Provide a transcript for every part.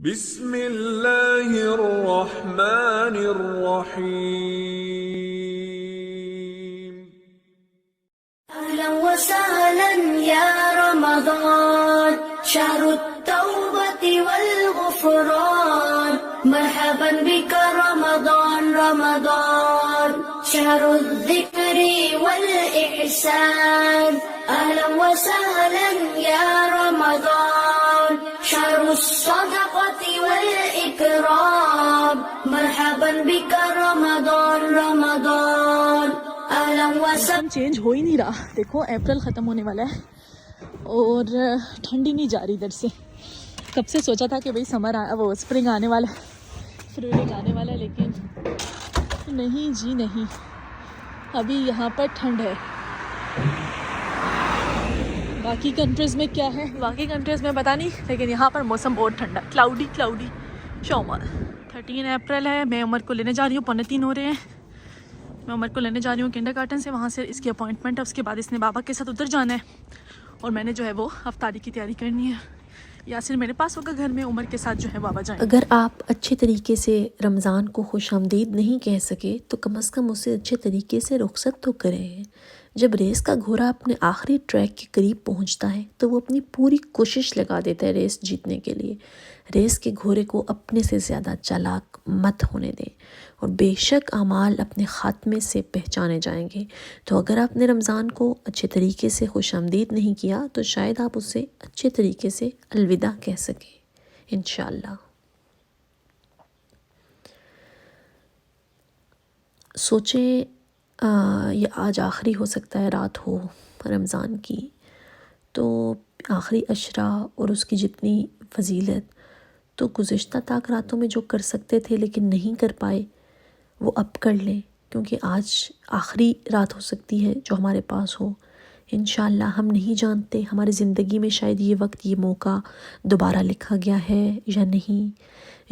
بسم اللہ الرحمن الرحیم. أهلا وسهلا يا رمضان، شهر التوبة والغفران. مرحبا بك رمضان رمضان، شهر الذكر والإحسان. أهلا وسهلا يا رمضان، شهر الصدقة والإكرام. مرحبا بك رمضان رمضان، أهلا وسهلا. موسم چینج ہو ہی نہیں رہا. دیکھو اپریل ختم ہونے والا ہے اور ٹھنڈی نہیں جا رہی ادھر سے. کب سے سوچا تھا کہ بھئی سمر وہ اسپرنگ آنے والا ہے، فروری آنے والا ہے، لیکن نہیں جی نہیں، ابھی یہاں پر ٹھنڈ ہے. باقی کنٹریز میں کیا ہے، باقی کنٹریز میں پتہ نہیں، لیکن یہاں پر موسم بہت ٹھنڈا، کلاؤڈی شومال. 13 اپریل ہے. میں عمر کو لینے جا رہی ہوں، 2:45 ہو رہے ہیں. میں عمر کو لینے جا رہی ہوں کنڈر گارٹن سے، وہاں سے اس کی اپوائنٹمنٹ ہے، اس کے بعد اس نے بابا کے ساتھ ادھر جانا ہے اور میں نے جو ہے وہ افطاری کی تیاری کرنی ہے. یاسر میرے پاس ہوگا گھر میں، عمر کے ساتھ جو ہے بابا جائیں. اگر آپ اچھے طریقے سے رمضان کو خوش آمدید نہیں کہہ سکے تو کم از کم اسے اچھے طریقے سے رخصت تو کریں. جب ریس کا گھوڑا اپنے آخری ٹریک کے قریب پہنچتا ہے تو وہ اپنی پوری کوشش لگا دیتا ہے ریس جیتنے کے لیے. ریس کے گھوڑے کو اپنے سے زیادہ چالاک مت ہونے دیں، اور بے شک اعمال اپنے خاتمے سے پہچانے جائیں گے. تو اگر آپ نے رمضان کو اچھے طریقے سے خوش آمدید نہیں کیا تو شاید آپ اسے اچھے طریقے سے الوداع کہہ سکیں انشاءاللہ. سوچیں یہ آج آخری ہو سکتا ہے رات ہو رمضان کی، تو آخری عشرہ اور اس کی جتنی فضیلت تو گزشتہ طاق راتوں میں جو کر سکتے تھے لیکن نہیں کر پائے وہ اب کر لیں، کیونکہ آج آخری رات ہو سکتی ہے جو ہمارے پاس ہو. انشاءاللہ ہم نہیں جانتے ہماری زندگی میں شاید یہ وقت، یہ موقع دوبارہ لکھا گیا ہے یا نہیں.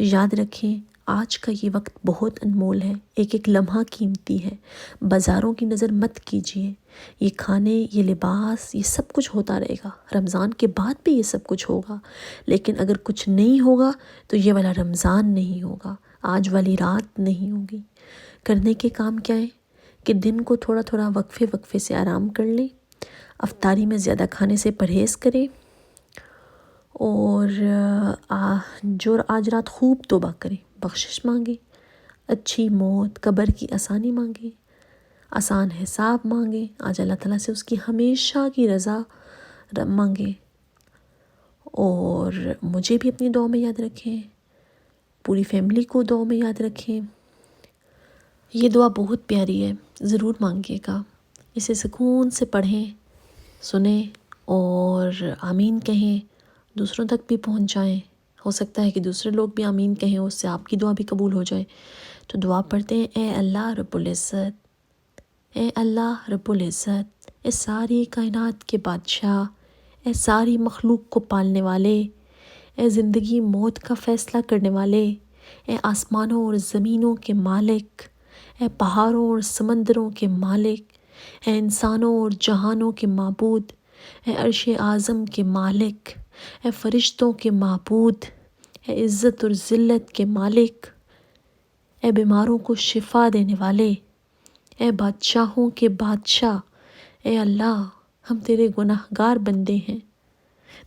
یاد رکھیں آج کا یہ وقت بہت انمول ہے، ایک ایک لمحہ قیمتی ہے. بازاروں کی نظر مت کیجیے. یہ کھانے، یہ لباس، یہ سب کچھ ہوتا رہے گا. رمضان کے بعد بھی یہ سب کچھ ہوگا، لیکن اگر کچھ نہیں ہوگا تو یہ والا رمضان نہیں ہوگا، آج والی رات نہیں ہوگی. کرنے کے کام کیا ہے کہ دن کو تھوڑا تھوڑا وقفے سے آرام کر لیں، افطاری میں زیادہ کھانے سے پرہیز کریں، اور جو آج رات خوب توبہ کریں، بخشش مانگیں، اچھی موت، قبر کی آسانی مانگیں، آسان حساب مانگیں، آج اللہ تعالیٰ سے اس کی ہمیشہ کی رضا مانگیں. اور مجھے بھی اپنی دعا میں یاد رکھیں، پوری فیملی کو دعا میں یاد رکھیں. یہ دعا بہت پیاری ہے، ضرور مانگیے گا. اسے سکون سے پڑھیں، سنیں اور آمین کہیں، دوسروں تک بھی پہنچائیں. ہو سکتا ہے کہ دوسرے لوگ بھی آمین کہیں، اس سے آپ کی دعا بھی قبول ہو جائے. تو دعا پڑھتے ہیں: اے اللہ رب العزت، اے اللہ رب العزت، اے ساری کائنات کے بادشاہ، اے ساری مخلوق کو پالنے والے، اے زندگی موت کا فیصلہ کرنے والے، اے آسمانوں اور زمینوں کے مالک، اے پہاڑوں اور سمندروں کے مالک، اے انسانوں اور جہانوں کے معبود، اے عرش اعظم کے مالک، اے فرشتوں کے معبود، اے عزت اور ذلت کے مالک، اے بیماروں کو شفا دینے والے، اے بادشاہوں کے بادشاہ. اے اللہ ہم تیرے گناہ گار بندے ہیں،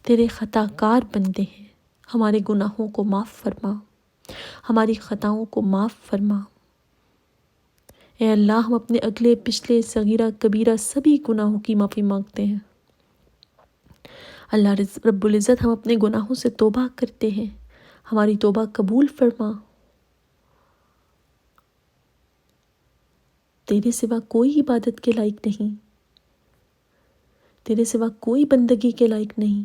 تیرے خطا کار بندے ہیں. ہمارے گناہوں کو معاف فرما، ہماری خطاؤں کو معاف فرما. اے اللہ ہم اپنے اگلے پچھلے صغیرہ کبیرہ سبھی گناہوں کی معافی مانگتے ہیں. اللہ رب العزت ہم اپنے گناہوں سے توبہ کرتے ہیں، ہماری توبہ قبول فرما. تیرے سوا کوئی عبادت کے لائق نہیں، تیرے سوا کوئی بندگی کے لائق نہیں،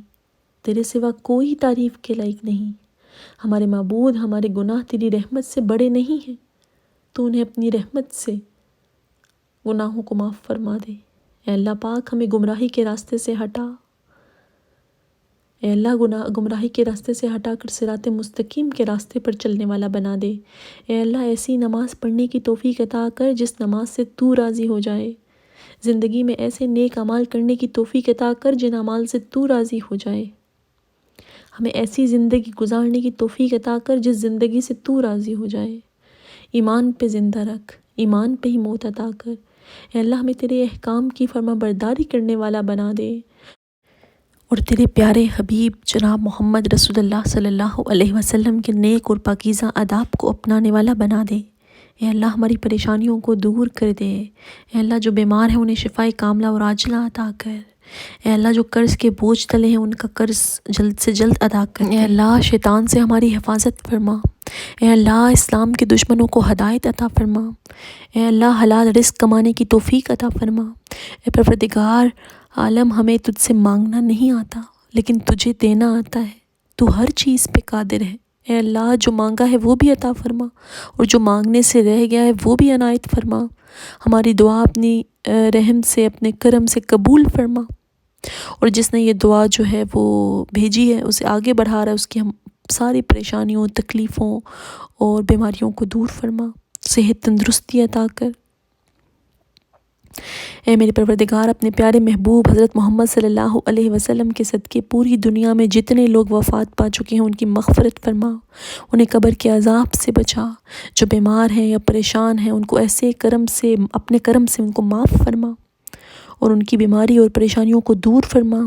تیرے سوا کوئی تعریف کے لائق نہیں. ہمارے معبود، ہمارے گناہ تیری رحمت سے بڑے نہیں ہیں، تو انہیں اپنی رحمت سے گناہوں کو معاف فرما دے. اے اللہ پاک ہمیں گمراہی کے راستے سے ہٹا، اے اللہ گمراہی کے راستے سے ہٹا کر صراط مستقیم کے راستے پر چلنے والا بنا دے. اے اللہ ایسی نماز پڑھنے کی توفیق عطا کر جس نماز سے تو راضی ہو جائے. زندگی میں ایسے نیک اعمال کرنے کی توفیق عطا کر جن اعمال سے تو راضی ہو جائے. ہمیں ایسی زندگی گزارنے کی توفیق عطا کر جس زندگی سے تو راضی ہو جائے، ایمان پہ زندہ رکھ، ایمان پہ ہی موت عطا کر۔ اے اللہ ہمیں تیرے احکام کی فرما برداری کرنے والا بنا دے، اور تیرے پیارے حبیب جناب محمد رسول اللہ صلی اللہ علیہ وسلم کے نیک اور پاکیزہ آداب کو اپنانے والا بنا دے۔ اے اللہ ہماری پریشانیوں کو دور کر دے۔ اے اللہ جو بیمار ہیں انہیں شفائے کاملہ اور عاجلہ عطا کر۔ اے اللہ جو قرض کے بوجھ تلے ہیں ان کا قرض جلد سے جلد ادا کر۔ اے اللہ شیطان سے ہماری حفاظت فرما۔ اے اللہ اسلام کے دشمنوں کو ہدایت عطا فرما۔ اے اللہ حلال رزق کمانے کی توفیق عطا فرما۔ اے پروردگار عالم ہمیں تجھ سے مانگنا نہیں آتا لیکن تجھے دینا آتا ہے، تو ہر چیز پہ قادر ہے۔ اے اللہ جو مانگا ہے وہ بھی عطا فرما اور جو مانگنے سے رہ گیا ہے وہ بھی عنایت فرما۔ ہماری دعا اپنی رحم سے اپنے کرم سے قبول فرما، اور جس نے یہ دعا جو ہے وہ بھیجی ہے اسے آگے بڑھا رہا ہے، اس کی ہم ساری پریشانیوں تکلیفوں اور بیماریوں کو دور فرما، صحت تندرستی عطا کر۔ اے میرے پروردگار اپنے پیارے محبوب حضرت محمد صلی اللہ علیہ وسلم کے صدقے پوری دنیا میں جتنے لوگ وفات پا چکے ہیں ان کی مغفرت فرما، انہیں قبر کے عذاب سے بچا، جو بیمار ہیں یا پریشان ہیں ان کو ایسے کرم سے اپنے کرم سے ان کو معاف فرما اور ان کی بیماری اور پریشانیوں کو دور فرما۔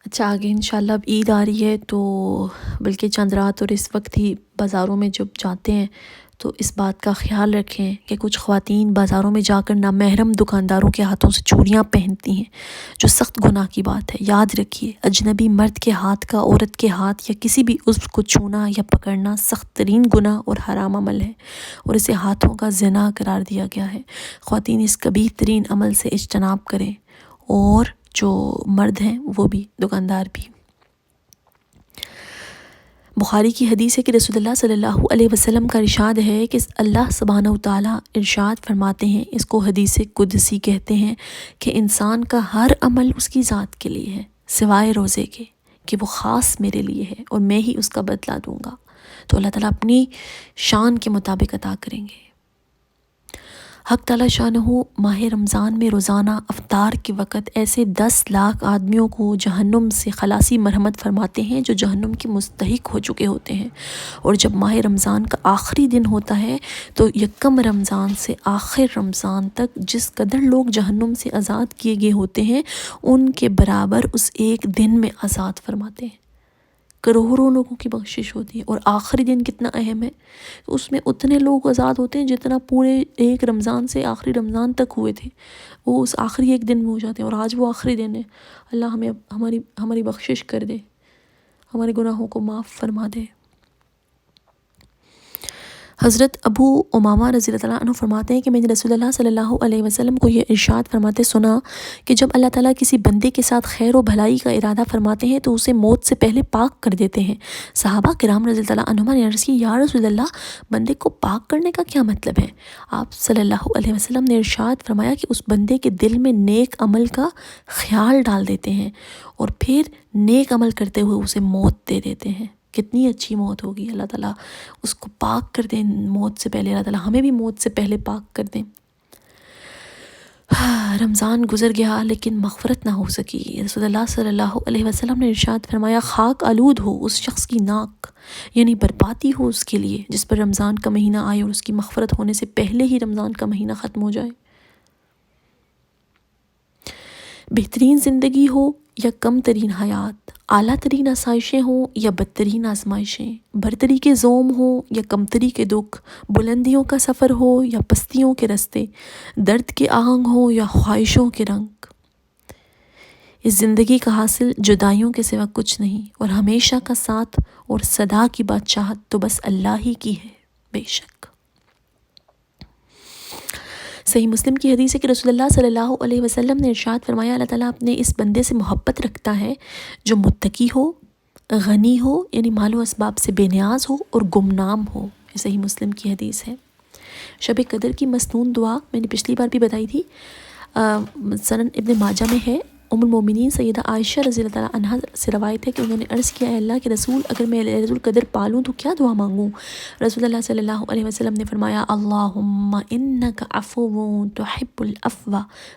اچھا آگے انشاءاللہ اب عید آ رہی ہے، تو بلکہ چند رات اور اس وقت ہی بازاروں میں جب جاتے ہیں تو اس بات کا خیال رکھیں کہ کچھ خواتین بازاروں میں جا کر نامحرم دکانداروں کے ہاتھوں سے چوڑیاں پہنتی ہیں، جو سخت گناہ کی بات ہے۔ یاد رکھیے اجنبی مرد کے ہاتھ کا عورت کے ہاتھ یا کسی بھی عضو کو چھونا یا پکڑنا سخت ترین گناہ اور حرام عمل ہے، اور اسے ہاتھوں کا زنا قرار دیا گیا ہے۔ خواتین اس قبیح ترین عمل سے اجتناب کریں، اور جو مرد ہیں وہ بھی، دکاندار بھی۔ بخاری کی حدیث ہے کہ رسول اللہ صلی اللہ علیہ وسلم کا ارشاد ہے کہ اللہ سبحانہ وتعالیٰ ارشاد فرماتے ہیں، اس کو حدیث قدسی کہتے ہیں، کہ انسان کا ہر عمل اس کی ذات کے لیے ہے سوائے روزے کے، کہ وہ خاص میرے لیے ہے اور میں ہی اس کا بدلہ دوں گا۔ تو اللہ تعالیٰ اپنی شان کے مطابق عطا کریں گے۔ حق تعالیٰ شانہ ماہ رمضان میں روزانہ افطار کے وقت ایسے 10 لاکھ آدمیوں کو جہنم سے خلاصی مرحمت فرماتے ہیں جو جہنم کے مستحق ہو چکے ہوتے ہیں، اور جب ماہ رمضان کا آخری دن ہوتا ہے تو یکم رمضان سے آخر رمضان تک جس قدر لوگ جہنم سے آزاد کیے گئے ہوتے ہیں ان کے برابر اس ایک دن میں آزاد فرماتے ہیں۔ کروڑوں لوگوں کی بخشش ہوتی ہے، اور آخری دن کتنا اہم ہے، اس میں اتنے لوگ آزاد ہوتے ہیں جتنا پورے ایک رمضان سے آخری رمضان تک ہوئے تھے، وہ اس آخری ایک دن میں ہو جاتے ہیں، اور آج وہ آخری دن ہے۔ اللہ ہمیں ہماری بخشش کر دے، ہمارے گناہوں کو معاف فرما دے۔ حضرت ابو امامہ رضی اللہ عنہ فرماتے ہیں کہ میں نے رسول اللہ صلی اللہ علیہ وسلم کو یہ ارشاد فرماتے سنا کہ جب اللہ تعالیٰ کسی بندے کے ساتھ خیر و بھلائی کا ارادہ فرماتے ہیں تو اسے موت سے پہلے پاک کر دیتے ہیں۔ صحابہ کرام رضی اللہ عنہم نے عرض کی، یا رسول اللہ بندے کو پاک کرنے کا کیا مطلب ہے؟ آپ صلی اللہ علیہ وسلم نے ارشاد فرمایا کہ اس بندے کے دل میں نیک عمل کا خیال ڈال دیتے ہیں اور پھر نیک عمل کرتے ہوئے اسے موت دے دیتے ہیں۔ کتنی اچھی موت ہوگی، اللہ تعالیٰ اس کو پاک کر دیں موت سے پہلے، اللہ تعالیٰ ہمیں بھی موت سے پہلے پاک کر دیں۔ رمضان گزر گیا لیکن مغفرت نہ ہو سکی۔ رسول اللہ صلی اللہ علیہ وسلم نے ارشاد فرمایا، خاک آلود ہو اس شخص کی ناک، یعنی بربادی ہو اس کے لیے جس پر رمضان کا مہینہ آئے اور اس کی مغفرت ہونے سے پہلے ہی رمضان کا مہینہ ختم ہو جائے۔ بہترین زندگی ہو یا کم ترین حیات، اعلیٰ ترین آسائشیں ہوں یا بدترین آزمائشیں، برتری کے زوم ہوں یا کمتری کے دکھ، بلندیوں کا سفر ہو یا پستیوں کے رستے، درد کے آہنگ ہوں یا خواہشوں کے رنگ، اس زندگی کا حاصل جدائیوں کے سوا کچھ نہیں، اور ہمیشہ کا ساتھ اور صدا کی بادشاہت تو بس اللہ ہی کی ہے بے شک۔ صحیح مسلم کی حدیث ہے کہ رسول اللہ صلی اللہ علیہ وسلم نے ارشاد فرمایا، اللہ تعالیٰ اپنے اس بندے سے محبت رکھتا ہے جو متقی ہو، غنی ہو یعنی مال و اسباب سے بے نیاز ہو، اور گمنام ہو۔ یہ صحیح مسلم کی حدیث ہے۔ شب قدر کی مسنون دعا میں نے پچھلی بار بھی بتائی تھی، سنن ابن ماجہ میں ہے ام المومنین سیدہ عائشہ رضی اللہ تعالیٰ عنہا سے روایت ہے کہ انہوں نے عرض کیا ہے اللہ کے رسول اگر میں لیلۃ القدر پالوں تو کیا دعا مانگوں؟ رسول اللہ صلی اللہ علیہ وسلم نے فرمایا اللہم انک عفو تحب العفو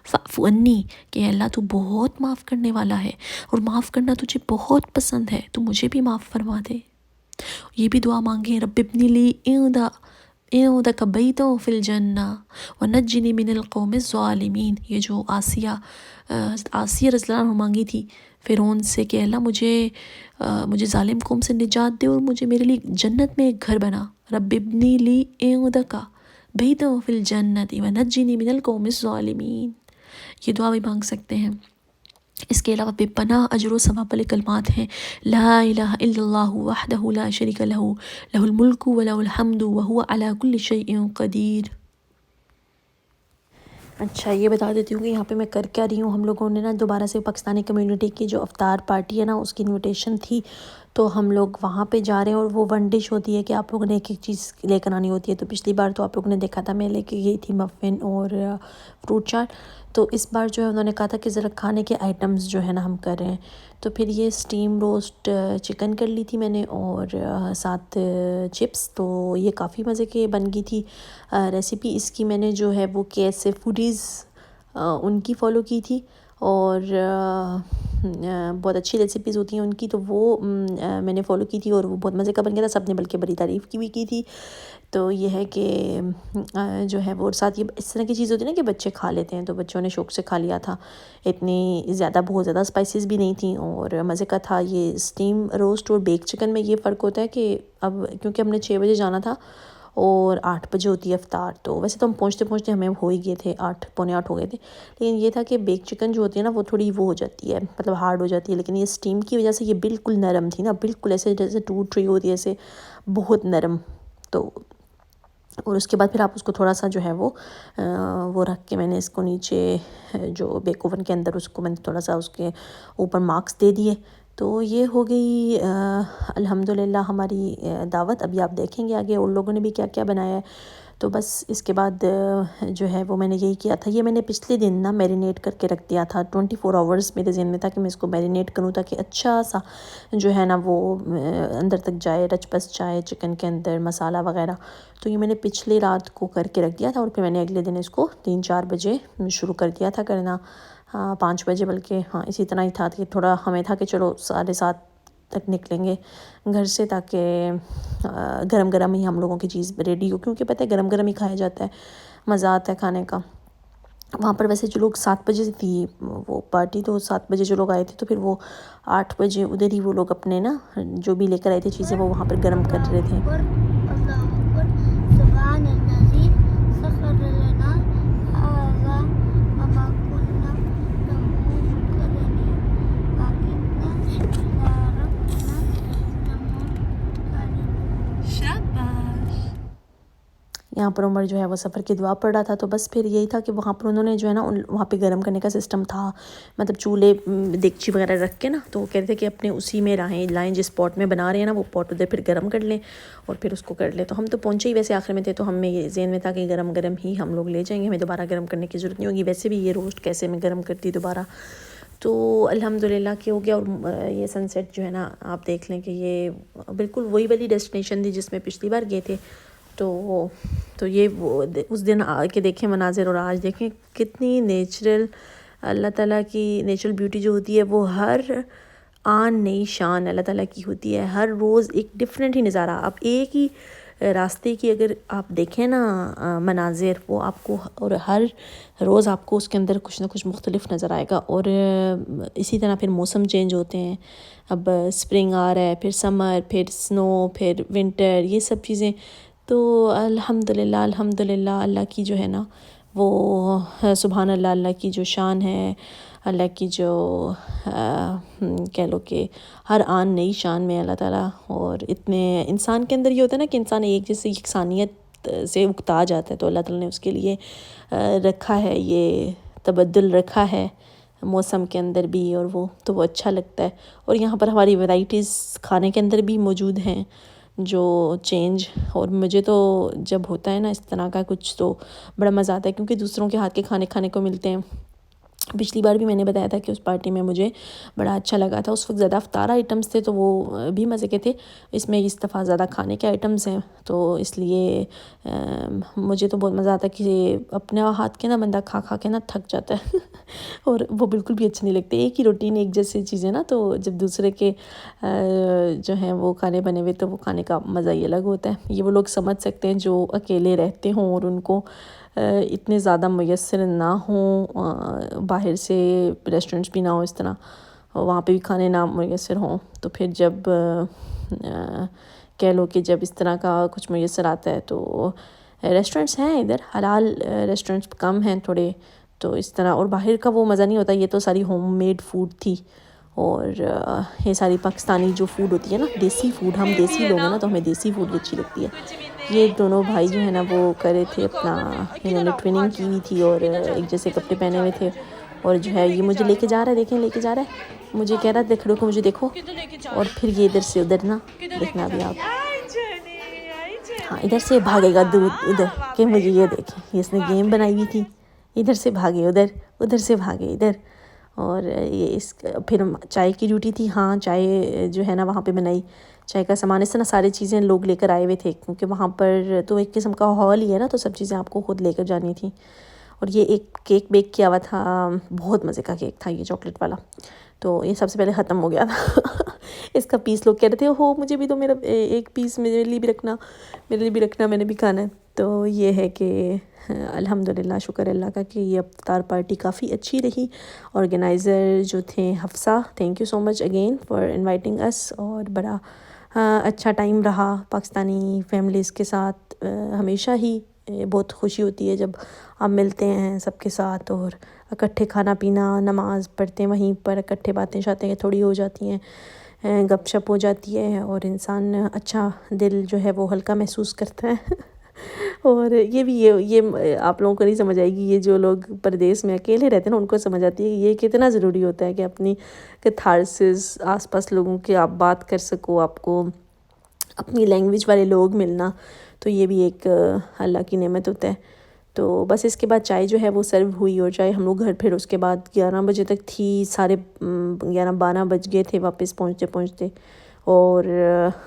فاعف عنی، کہ اللہ تو بہت معاف کرنے والا ہے اور معاف کرنا تجھے بہت پسند ہے، تو مجھے بھی معاف فرما دے۔ یہ بھی دعا مانگیں رب ابن لی عندک بیتا فی الجنہ ونجنی من القوم الظالمین، یہ جو آسیہ رضی اللہ عنہ مانگی تھی فرعون سے کہ اللہ مجھے ظالم قوم سے نجات دے اور مجھے میرے لیے جنت میں ایک گھر بنا، رب ابنی لی عندک بیتا فی الجنۃ ونجنی من القوم الظالمین، یہ دعا بھی مانگ سکتے ہیں۔ اس کے علاوہ بے پناہ اجر و ثواب والے کلمات ہیں، لا الہ الا اللہ وحدہ لا شریک لہ لہ الملک ولہ الحمد وہو علی کل شیء قدیر۔ اچھا یہ بتا دیتی ہوں کہ یہاں پہ میں کر کیا رہی ہوں۔ ہم لوگوں نے نا دوبارہ سے پاکستانی کمیونٹی کی جو افطار پارٹی ہے نا اس کی انویٹیشن تھی، تو ہم لوگ وہاں پہ جا رہے ہیں، اور وہ ون ڈش ہوتی ہے کہ آپ لوگوں نے ایک ایک چیز لے کر آنی ہوتی ہے۔ تو پچھلی بار تو آپ لوگوں نے دیکھا تھا میں لے کے گئی تھی مفن اور فروٹ چاٹ، تو اس بار جو ہے انہوں نے کہا تھا کہ ذرا کھانے کے آئٹمز جو ہے نا ہم کر رہے ہیں، تو پھر یہ اسٹیم روسٹ چکن کر لی تھی میں نے اور ساتھ چپس، تو یہ کافی مزے کے بن گئی تھی۔ ریسیپی اس کی میں نے جو ہے وہ کیسے فوڈیز ان کی فالو کی تھی، اور بہت اچھی ریسیپیز ہوتی ہیں ان کی، تو وہ میں نے فالو کی تھی اور وہ بہت مزے کا بن گیا تھا، سب نے بلکہ بڑی تعریف کی بھی کی تھی۔ تو یہ ہے کہ جو ہے وہ ساتھ یہ اس طرح کی چیز ہوتی ہے نا کہ بچے کھا لیتے ہیں، تو بچوں نے شوق سے کھا لیا تھا، اتنی بہت زیادہ اسپائسیز بھی نہیں تھیں اور مزے کا تھا۔ یہ اسٹیم روسٹ اور بیک چکن میں یہ فرق ہوتا ہے کہ اب کیونکہ ہم نے 6 بجے جانا تھا اور 8 بجے ہوتی ہے افطار، تو ویسے تو ہم پہنچتے ہمیں ہو ہی گئے تھے 8 پونے 8 ہو گئے تھے، لیکن یہ تھا کہ بیک چکن جو ہوتی ہے نا وہ تھوڑی وہ ہو جاتی ہے، مطلب ہارڈ ہو جاتی ہے، لیکن یہ اسٹیم کی وجہ سے یہ بالکل نرم تھی نا، بالکل ایسے جیسے ٹوٹ رہی ہوتی ہے، ایسے بہت نرم۔ تو اور اس کے بعد پھر آپ اس کو تھوڑا سا جو ہے وہ رکھ کے میں نے اس کو نیچے جو بیک اوون کے اندر اس کو میں نے تھوڑا سا اس کے اوپر مارکس دے دیے، تو یہ ہو گئی الحمدللہ ہماری دعوت۔ ابھی آپ دیکھیں گے آگے اور لوگوں نے بھی کیا کیا بنایا ہے، تو بس اس کے بعد جو ہے وہ میں نے یہی کیا تھا۔ یہ میں نے پچھلے دن نا میرینیٹ کر کے رکھ دیا تھا، 24 آورز میرے ذہن میں تھا کہ میں اس کو میرینیٹ کروں تاکہ اچھا سا جو ہے نا وہ اندر تک جائے، رچ بس جائے چکن کے اندر مسالہ وغیرہ۔ تو یہ میں نے پچھلی رات کو کر کے رکھ دیا تھا اور پھر میں نے اگلے دن اس کو 3-4 بجے شروع کر دیا تھا کرنا، 5 بجے بلکہ، ہاں اسی طرح ہی تھا کہ تھوڑا ہمیں تھا کہ چلو 7:30 تک نکلیں گے گھر سے تاکہ گرم گرم ہی ہم لوگوں کی چیز ریڈی ہو، کیونکہ پتہ ہے گرم گرم ہی کھایا جاتا ہے، مزہ آتا ہے کھانے کا۔ وہاں پر ویسے جو لوگ 7 بجے سے تھی وہ پارٹی، تو 7 بجے جو لوگ آئے تھے تو پھر وہ 8 بجے ادھر ہی وہ لوگ اپنے نا جو بھی لے کر آئے تھے چیزیں وہ وہاں پر گرم کر رہے تھے۔ سبحان الذی سخر لنا هذا وما كنا له مقرنين وإنا إلى ربنا لمنقلبون۔ شاباش۔ یہاں پر عمر جو ہے وہ سفر کی دعا پڑھ رہا تھا، تو بس پھر یہی تھا کہ وہاں پر انہوں نے جو ہے نا وہاں پہ گرم کرنے کا سسٹم تھا، مطلب چولہے دیگچی وغیرہ رکھ کے نا، تو وہ کہتے تھے کہ اپنے اسی میں لائیں جس پاٹ میں بنا رہے ہیں نا وہ پاٹ ادھر پھر گرم کر لیں اور پھر اس کو کر لیں۔ تو ہم تو پہنچے ہی ویسے آخر میں تھے، تو ہمیں یہ ذہن میں تھا کہ گرم گرم ہی ہم لوگ لے جائیں گے، ہمیں دوبارہ گرم کرنے کی ضرورت نہیں ہوگی، ویسے بھی یہ روسٹ کیسے میں گرم کرتی دوبارہ۔ تو الحمدللہ کہ ہو گیا، اور یہ سن سیٹ جو ہے نا آپ دیکھ لیں کہ یہ بالکل وہی والی ڈیسٹینیشن تھی جس میں پچھلی بار گئے تھے، تو یہ وہ اس دن آ کے دیکھیں مناظر اور آج دیکھیں کتنی نیچرل، اللہ تعالیٰ کی نیچرل بیوٹی جو ہوتی ہے وہ ہر آن نئی شان اللہ تعالیٰ کی ہوتی ہے، ہر روز ایک ڈیفرنٹ ہی نظارہ۔ آپ ایک ہی راستے کی اگر آپ دیکھیں نا مناظر، وہ آپ کو اور ہر روز آپ کو اس کے اندر کچھ نہ کچھ مختلف نظر آئے گا۔ اور اسی طرح پھر موسم چینج ہوتے ہیں، اب سپرنگ آ رہا ہے، پھر سمر، پھر سنو، پھر ونٹر، یہ سب چیزیں۔ تو الحمدللہ اللہ کی جو ہے نا وہ سبحان اللہ، اللہ کی جو شان ہے، اللہ کی جو کہہ لو کہ ہر آن نئی شان میں اللہ تعالیٰ، اور اتنے انسان کے اندر یہ ہوتا ہے نا کہ انسان ایک جیسے یکسانیت سے اکتا جاتا ہے، تو اللہ تعالیٰ نے اس کے لیے رکھا ہے، یہ تبدل رکھا ہے موسم کے اندر بھی، اور وہ تو وہ اچھا لگتا ہے۔ اور یہاں پر ہماری ورائٹیز کھانے کے اندر بھی موجود ہیں جو چینج، اور مجھے تو جب ہوتا ہے نا اس طرح کا کچھ تو بڑا مزہ آتا ہے، کیونکہ دوسروں کے ہاتھ کے کھانے کو ملتے ہیں، پچھلی بار بھی میں نے بتایا تھا کہ اس پارٹی میں مجھے بڑا اچھا لگا تھا. اس وقت زیادہ افطار آئٹمس تھے تو وہ بھی مزے کے تھے. اس میں اس دفعہ زیادہ کھانے کے آئٹمس ہیں تو اس لیے مجھے تو بہت مزہ آتا ہے کہ اپنے ہاتھ کے نا بندہ کھا کھا کے نا تھک جاتا ہے اور وہ بالکل بھی اچھے نہیں لگتے. ایک ہی روٹین ایک جیسی چیزیں نا, تو جب دوسرے کے جو ہیں وہ کھانے بنے ہوئے تو وہ کھانے کا مزہ ہی الگ ہوتا ہے. یہ وہ لوگ سمجھ سکتے ہیں جو اکیلے رہتے ہوں اور ان کو اتنے زیادہ میسر نہ ہوں, باہر سے ریسٹورنٹس بھی نہ ہوں اس طرح, وہاں پہ بھی کھانے نہ میسر ہوں. تو پھر جب کہہ لو کہ جب اس طرح کا کچھ میسر آتا ہے تو ریسٹورنٹس ہیں ادھر, حلال ریسٹورنٹس کم ہیں تھوڑے, تو اس طرح. اور باہر کا وہ مزہ نہیں ہوتا. یہ تو ساری ہوم میڈ فوڈ تھی اور یہ ساری پاکستانی جو فوڈ ہوتی ہے نا, دیسی فوڈ, ہم دیسی لوگ ہیں نا تو ہمیں دیسی فوڈ اچھی لگتی ہے. یہ دونوں بھائی جو ہے نا وہ کرے تھے اپنا, انہوں نے ٹریننگ کی ہوئی تھی اور ایک جیسے کپڑے پہنے ہوئے تھے, اور جو ہے یہ مجھے لے کے جا رہا ہے, دیکھیں لے کے جا رہا ہے, مجھے کہہ رہا ہے دیکھ کو مجھے دیکھو, اور پھر یہ ادھر سے ادھر نا دیکھنا بھی آپ, ہاں ادھر سے بھاگے گا دودھ ادھر کہ مجھے یہ دیکھیں, یہ اس نے گیم بنائی ہوئی تھی, ادھر سے بھاگے ادھر, ادھر سے بھاگے ادھر. اور یہ اس پھر چائے کی ڈیوٹی تھی, ہاں چائے جو ہے نا وہاں پہ بنائی, چائے کا سامان اس طرح ساری چیزیں لوگ لے کر آئے ہوئے تھے کیونکہ وہاں پر تو ایک قسم کا ہال ہی ہے نا, تو سب چیزیں آپ کو خود لے کر جانی تھیں. اور یہ ایک کیک بیک کیا ہوا تھا, بہت مزے کا کیک تھا یہ چاکلیٹ والا, تو یہ سب سے پہلے ختم ہو گیا تھا. اس کا پیس لوگ کہہ رہے تھے ہو مجھے بھی تو میرا ایک پیس میرے لیے بھی رکھنا, میرے لیے بھی رکھنا, میں نے بھی کھانا ہے. تو یہ ہے کہ الحمدللہ شکر اللہ کا کہ یہ افطار پارٹی کافی اچھی رہی. آرگنائزر جو تھے Hafsa, thank you so much again for inviting us, اور بڑا اچھا ٹائم رہا پاکستانی فیملیز کے ساتھ. ہمیشہ ہی بہت خوشی ہوتی ہے جب آپ ملتے ہیں سب کے ساتھ اور اکٹھے کھانا پینا, نماز پڑھتے ہیں وہیں پر, اکٹھے باتیں شاتیں تھوڑی ہو جاتی ہیں, گپ شپ ہو جاتی ہے, اور انسان اچھا دل جو ہے وہ ہلکا محسوس کرتا ہے. اور یہ بھی یہ آپ لوگوں کو نہیں سمجھ آئے گی, یہ جو لوگ پردیس میں اکیلے رہتے ہیں نا ان کو سمجھ آتی ہے کہ یہ کتنا ضروری ہوتا ہے کہ اپنی کتھارسس, آس پاس لوگوں کے آپ بات کر سکو, آپ کو اپنی لینگویج والے لوگ ملنا, تو یہ بھی ایک اللہ کی نعمت ہوتا ہے. تو بس اس کے بعد چائے جو ہے وہ سرو ہوئی, اور چائے ہم لوگ گھر پھر اس کے بعد 11 بجے تک تھی, 11:30 بج گئے تھے واپس پہنچتے. اور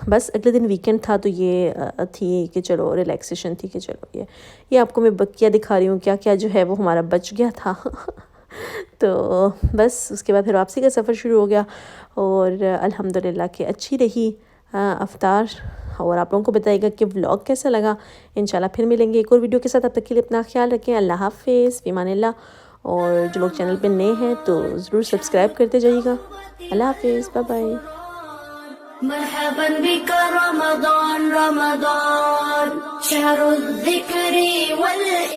بس اگلے دن ویکنڈ تھا تو یہ تھی کہ چلو ریلیکسیشن تھی کہ چلو یہ آپ کو میں بقیہ دکھا رہی ہوں کیا کیا جو ہے وہ ہمارا بچ گیا تھا. تو بس اس کے بعد پھر واپسی کا سفر شروع ہو گیا, اور الحمدللہ کہ اچھی رہی افطار. اور آپ لوگوں کو بتائے گا کہ ولاگ کیسا لگا. انشاءاللہ پھر ملیں گے ایک اور ویڈیو کے ساتھ, اب تک کے لیے اپنا خیال رکھیں. اللہ حافظ, فی امان اللہ. اور جو لوگ چینل پہ نئے ہیں تو ضرور سبسکرائب کرتے جائیے گا. اللہ حافظ, بائے بائے. مرحبا بك رمضان رمضان شهر الذكر